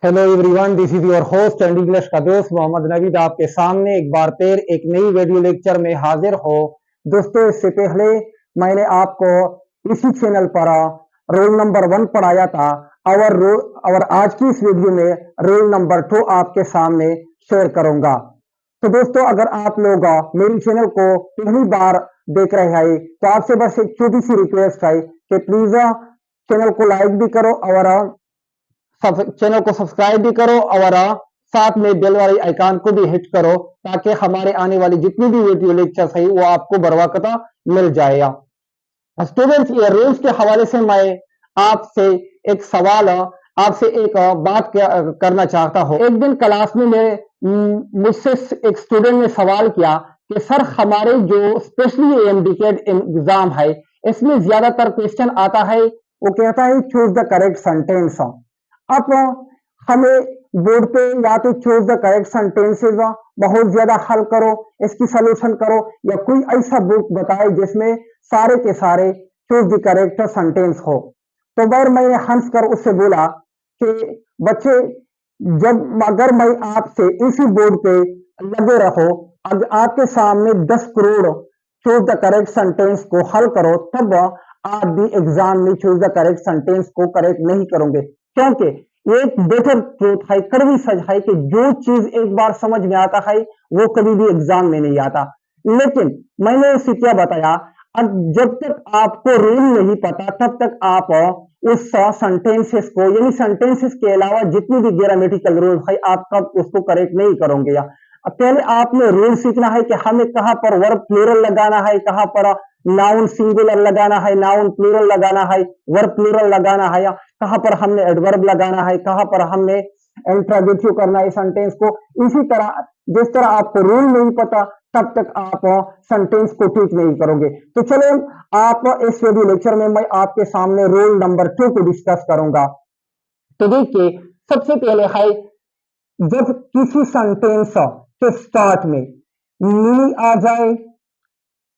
Hello everyone, this is your host and English का दोस्त मोहम्मद नवीद आपके सामने एक बार फिर एक नई वीडियो लेक्चर में हाजिर हो। दोस्तों, इससे पहले मैंने आपको इसी चैनल पर रोल नंबर 1 पढ़ाया था और आज की इस वीडियो में रोल नंबर 2 आपके सामने शेयर करूंगा। तो दोस्तों, अगर आप लोग मेरे चैनल को पहली बार देख रहे हैं तो आपसे बस एक छोटी सी रिक्वेस्ट है कि प्लीज चैनल को लाइक भी करो और चैनल को सब्सक्राइब भी करो और साथ में बेल वाली आइकन को भी हिट करो ताकि हमारे आने वाली जितनी भी वीडियो लेक्चर्स है वो आपको बरवकत मिल जाएगा। स्टूडेंट्स, ये रूल्स के हवाले से मैं आपसे एक सवाल आपसे एक बात करना चाहता हूँ। एक दिन क्लास में मुझसे एक स्टूडेंट ने सवाल किया कि सर, हमारे जो स्पेशली एमडीकेट एग्जाम है इसमें ज्यादातर क्वेश्चन आता है, वो कहता है चूज द करेक्ट सेंटेंस। अब हमें बोर्ड पे या तो चूज द करेक्ट सेंटेंसेस बहुत ज्यादा हल करो, इसकी सोल्यूशन करो, या कोई ऐसा बुक बताए जिसमें सारे के सारे चूज द करेक्ट सेंटेंस हो। तो मैंने हंस कर उससे बोला कि बच्चे, अगर मैं आपसे इसी बोर्ड पे लगे रहो, अब आपके सामने 10 crore choose the correct sentence को हल करो, तब आप भी एग्जाम में चूज द करेक्ट सेंटेंस को करेक्ट नहीं करोगे। क्योंकि एक बेटर ट्रूथ है, कड़वी सच है कि जो चीज एक बार समझ में आता है वो कभी भी एग्जाम में नहीं आता। लेकिन मैंने उसे क्या बताया, जब तक आपको रूल नहीं पता तब तक आप उस सेंटेंसेस को, यानी सेंटेंसेस के अलावा जितनी भी ग्रामेटिकल रूल है, आप कब उसको करेक्ट नहीं करोगे। या पहले आपने रूल सीखना है कि हमें कहां पर वर्ब प्लूरल लगाना है, कहां पर नाउन सिंगुलर लगाना है, नाउन प्लूरल लगाना है, वर्ब प्लूरल लगाना है, या कहां पर हमने एडवर्ब लगाना है, कहां पर हमने इंट्रोगेटिव करना है सेंटेंस को। इसी तरह जिस तरह आपको रूल नहीं पता तब तक आप सेंटेंस को ठीक नहीं करोगे। तो चलो, आप इस वीडियो लेक्चर में मैं आपके सामने रोल नंबर 2 को डिस्कस करूंगा। तो देखिए, सबसे पहले है, जब किसी सेंटेंस के स्टार्ट में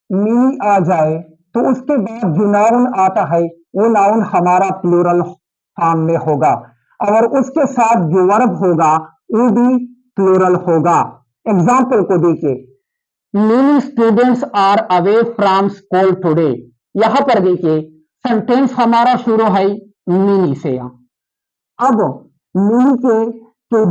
मीनी आ जाए तो उसके बाद जो नाउन आता है वो नाउन हमारा प्लूरल फॉर्म में होगा, और उसके साथ जो वर्ब होगा वो भी प्लूरल होगा। एग्जाम्पल को देखिए, many students are away from school today. यहां पर देखिए सेंटेंस हमारा शुरू है मीनी से। अब मीनी के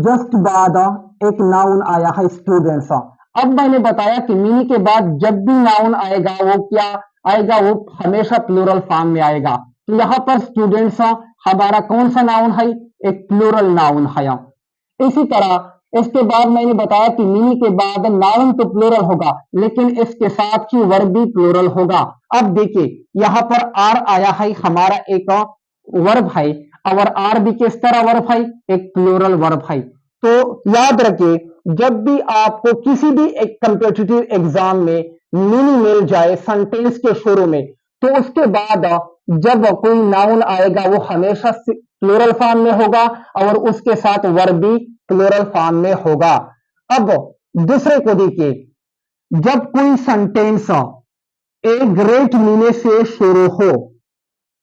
जस्ट बाद एक नाउन आया है स्टूडेंट्स। अब मैंने बताया कि मीनी के बाद जब भी नाउन आएगा वो क्या आएगा, वो हमेशा प्लूरल फॉर्म में आएगा। तो यहाँ पर स्टूडेंट्स हमारा कौन सा नाउन है, एक प्लूरल नाउन है। इसी तरह इसके बाद मैंने बताया कि मीनी के बाद नाउन तो प्लूरल होगा लेकिन इसके साथ ही वर्ब भी प्लूरल होगा। अब देखिए, यहाँ पर आर आया है, हमारा एक वर्ब है, और आर भी किस तरह वर्ब है, एक प्लूरल वर्ब है। तो याद रखिए, जब भी आपको किसी भी एक कॉम्पिटिटिव एग्जाम में मीनी मिल जाए सेंटेंस के शुरू में, तो उसके बाद जब कोई नाउन आएगा वो हमेशा प्लूरल फॉर्म में होगा और उसके साथ वर्ब भी प्लूरल फॉर्म में होगा। अब दूसरे को देखिए, जब कोई सेंटेंस ए ग्रेट मीनी से शुरू हो,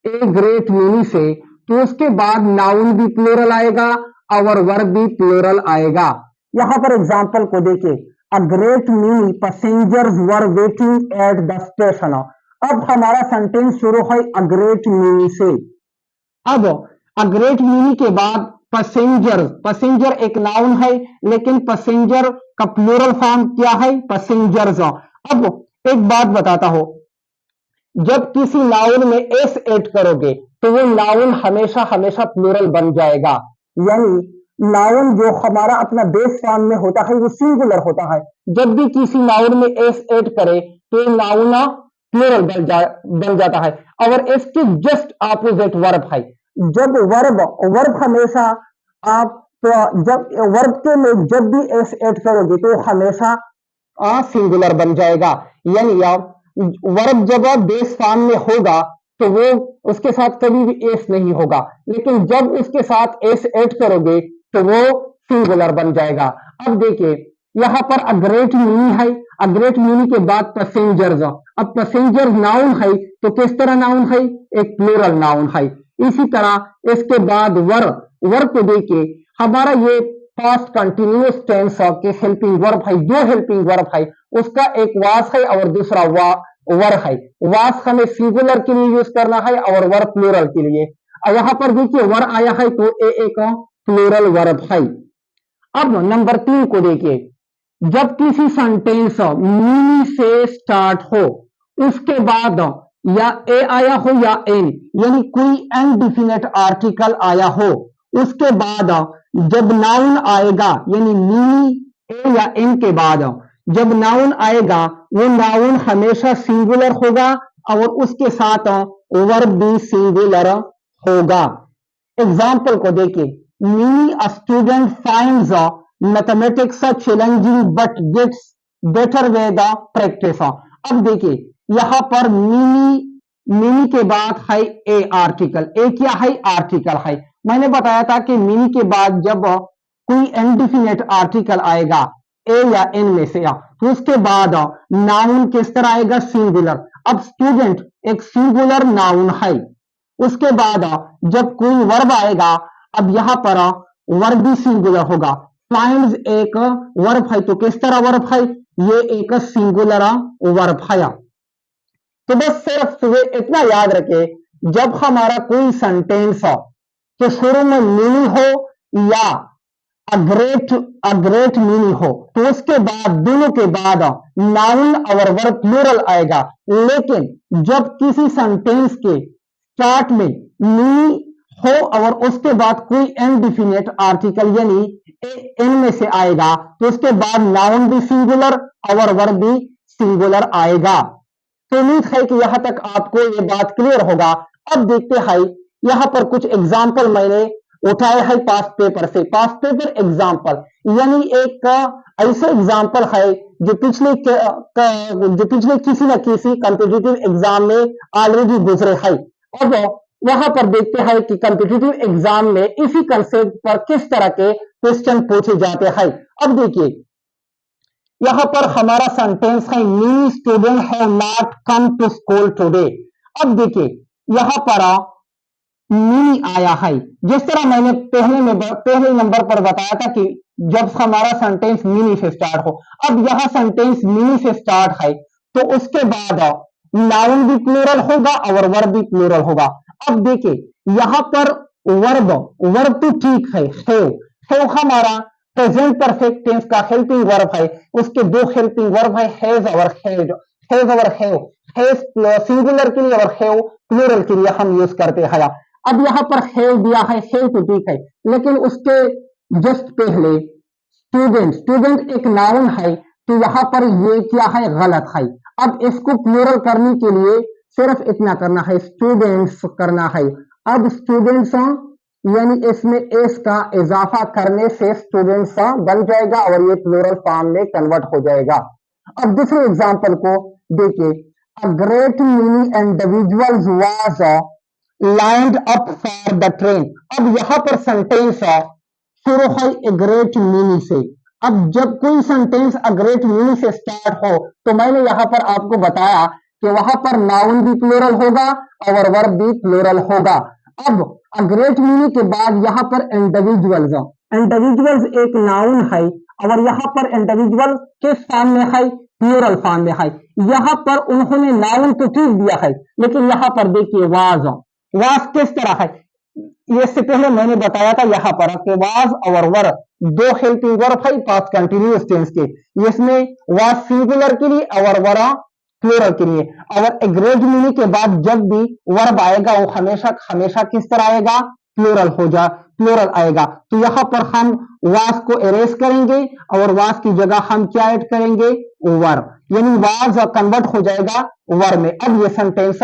ए ग्रेट मीनी से, तो उसके बाद नाउन भी प्लूरल आएगा और वर्ब भी प्लूरल आएगा। यहां पर एग्जांपल को देखिए, अ ग्रेट मीनी passengers were waiting at the station. अब हमारा सेंटेंस शुरू है अ ग्रेट मीनी से। अब अ ग्रेट मीनी के बाद पैसेंजर एक नाउन है लेकिन पैसेंजर का प्लूरल फॉर्म क्या है, पैसेंजर्स। अब एक बात बताता हूं, जब किसी नाउन में एस ऐड करोगे तो वो नाउन हमेशा हमेशा प्लूरल बन जाएगा। यानी नाउन जो हमारा अपना बेस फॉर्म में होता है वो सिंगुलर होता है, जब भी किसी नाउन में एस ऐड करे तो नाउन प्लूरल बन जाता है। और इसके जस्ट ऑपोजिट वर्ब है। जब वर्ब हमेशा आप जब वर्ब के में जब भी एस ऐड करोगे तो हमेशा सिंगुलर बन जाएगा। यानी वर्ब जब बेस फॉर्म में होगा तो वो उसके साथ कभी भी एस नहीं होगा, लेकिन जब उसके साथ एस ऐड करोगे तो वो सिंगुलर बन जाएगा। अब देखिए, यहां पर अ ग्रेट मीनी है, अ ग्रेट मीनी के बाद पैसेंजर्स। अब पैसेंजर नाउन है तो किस तरह नाउन है, एक प्लूरल नाउन है। इसी तरह इसके बाद वर्ब, वर्ब को देखिए, हमारा ये पास्ट कंटिन्यूअस टेंस के हेल्पिंग वर्ब है, दो हेल्पिंग वर्ब है, उसका एक वास है और दूसरा वर है। वास हमें सिंगुलर के लिए यूज करना है और वर प्लूरल के लिए। यहाँ पर देखिए वर आया है तो एक प्लूरल वर्ब है। अब नंबर 3 को देखिए, जब किसी सेंटेंस मीनी से स्टार्ट हो, उसके बाद या ए आया हो या एन, यानी कोई अनडिफिनेट आर्टिकल आया हो, उसके बाद जब नाउन आएगा, यानी मीनी ए या एन के बाद जब नाउन आएगा, वो नाउन हमेशा सिंगुलर होगा और उसके साथ वर्ब भी सिंगुलर होगा। एग्जाम्पल को देखिए, many a student finds mathematics challenging but gets better with practice. अब देखिए यहां पर मिनी के बाद है ए आर्टिकल। ए क्या है? आर्टिकल है। मैंने बताया था कि मिनी के बाद जब कोई इनडिफिनिट आर्टिकल आएगा ए या एन में से, तो उसके बाद नाउन किस तरह आएगा? सिंगुलर। अब स्टूडेंट एक सिंगुलर नाउन है। उसके बाद जब कोई वर्ब आएगा, अब यहां पर वर्ब भी सिंगुलर होगा। फाइंड्स एक वर्ब है, तो किस तरह वर्ब है? ये एक सिंगुलर वर्ब है। तो बस सिर्फ इतना याद रखे, जब हमारा कोई सेंटेंस हो तो शुरू में मीनी हो या अग्रेट मीनी हो, तो उसके बाद दोनों के बाद नाउन और वर्ब प्लूरल आएगा। लेकिन जब किसी सेंटेंस के स्टार्ट में मीनी हो और उसके बाद कोई इनडिफिनिट आर्टिकल यानी एन में से आएगा, तो उसके बाद नाउन भी सिंगुलर और वर्ब भी सिंगुलर आएगा। तो उम्मीद है कि यहां तक आपको ये बात क्लियर होगा। अब देखते हैं, यहां पर कुछ एग्जाम्पल मैंने उठाए हैं पास्ट पेपर से। पास्ट पेपर एग्जाम्पल यानी एक ऐसे एग्जाम्पल है जो पिछले किसी न किसी कॉम्पिटिटिव एग्जाम में ऑलरेडी गुजरे हैं। अब वहां पर देखते हैं कि कॉम्पिटिटिव एग्जाम में इसी कंसेप्ट पर किस तरह के क्वेश्चन पूछे जाते हैं। अब देखिए यहां पर हमारा सेंटेंस है, many student have not come to school today. अब देखिए यहां पर मीनी आया है, जिस तरह मैंने पहले नंबर पर बताया था कि जब हमारा सेंटेंस मीनी से स्टार्ट हो। अब यहां सेंटेंस मीनी से स्टार्ट है, तो उसके बाद नाउन भी प्लूरल होगा और वर्ब भी प्लूरल होगा। अब देखिए यहां पर वर्ब तो ठीक है, हैव हमारा प्रेजेंट परफेक्ट टेंस का हेल्पिंग वर्ब है। उसके दो हेल्पिंग वर्ब है, हैज और हैव। हैज सिंगुलर के लिए और हैव प्लूरल के लिए हम यूज करते हैं। अब यहां पर हैव दिया है, हैव तो ठीक है, लेकिन उसके जस्ट पहले स्टूडेंट एक नाउन है, तो यहां पर ये क्या है? गलत है। अब इसको प्लूरल करने के लिए सिर्फ इतना करना है, स्टूडेंट्स करना है। अब स्टूडेंट्स यानी इसमें एस का इजाफा करने से स्टूडेंट्स बन जाएगा और ये प्लूरल फॉर्म में कन्वर्ट हो जाएगा। अब दूसरे एग्जांपल को देखिए, a great many individuals was lined up for the train. अब यहां पर सेंटेंस शुरू है ए ग्रेट मीनी से। अब जब कोई सेंटेंस अ ग्रेट मीनी से स्टार्ट हो, तो मैंने यहां पर आपको बताया कि वहां पर नाउन भी प्लूरल होगा और वर्ब भी प्लूरल होगा। अब ग्रेट मीनी के बाद यहां पर इंडिविजुअल्स एक नाउन है और यहां पर इंडिविजुअल किस फॉर्म में है? प्लूरल फॉर्म में है। यहां पर उन्होंने नाउन तो ठीक दिया है, लेकिन यहां पर देखिए वाज किस तरह है? इससे पहले मैंने बताया था यहां पर कि वाज और वर दो हेल्पिंग वर्ब है पास्ट कंटिन्यूअस टेंस के। इसमें वाज सिंगुलर के लिए और वर प्लूरल के लिए। और एग्रेट मीनी के बाद जब भी वर्ब आएगा वो हमेशा किस तरह आएगा? प्लूरल आएगा। तो यहां पर हम वाज को एरेज करेंगे और वाज की जगह हम क्या ऐड करेंगे? वर, यानी वाज कन्वर्ट हो जाएगा वर में। अब ये सेंटेंस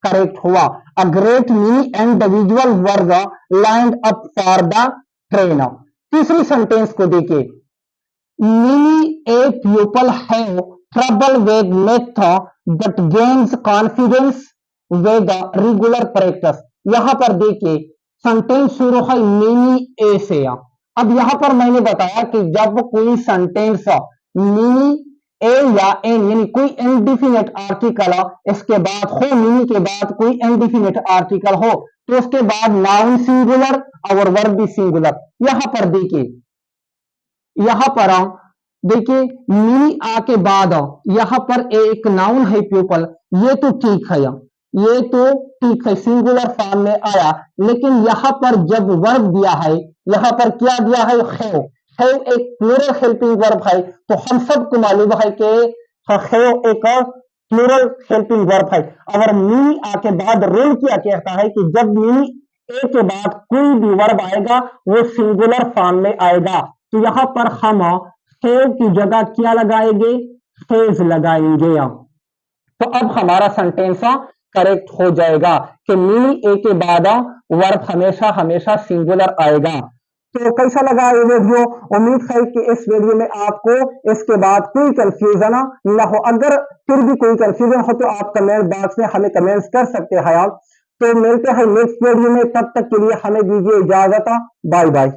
करेक्ट हुआ। A great many individual were lined up for the train. तीसरी सेंटेंस को देखिए, many a people have trouble with math but gains confidence with regular practice. यहां पर देखिए सेंटेंस शुरू है मीनी ए से। अब यहां पर मैंने बताया कि जब कोई सेंटेंस मीनी ए या एन यानी कोई इनडिफिनिट आर्टिकल इसके बाद हो, मीनी के बाद कोई इनडिफिनिट आर्टिकल हो, तो उसके बाद नाउन सिंगुलर और वर्ब भी सिंगुलर। यहां पर देखिए, यहां पर देखिए मी आ के बाद यहां पर एक नाउन है प्यूपल, ये तो ठीक है, ये तो ठीक है, सिंगुलर फॉर्म में आया। लेकिन यहां पर जब वर्ब दिया है, यहां पर क्या दिया है, हैव एक प्लूरल हेल्पिंग वर्ब है। तो हम सबको मालूम है कि हैव एक प्लूरल हेल्पिंग वर्ब है। और मी आके बाद रूल क्या कहता है कि जब मी ए के बाद कोई भी वर्ब आएगा वो सिंगुलर फॉर्म में आएगा। तो यहां पर हम हैव की जगह क्या लगाएंगे, हैज लगाएंगे। तो अब हमारा सेंटेंस करेक्ट हो जाएगा कि मी ए के बाद वर्ब हमेशा हमेशा सिंगुलर आएगा। तो कैसा लगा ये वीडियो? उम्मीद है कि इस वीडियो में आपको इसके बाद कोई कंफ्यूजन ना हो। अगर फिर भी कोई कंफ्यूजन हो तो आप कमेंट बॉक्स में हमें कमेंट्स कर सकते हैं आप। तो मिलते हैं नेक्स्ट वीडियो में, तब तक के लिए हमें दीजिए इजाजत। Bye bye.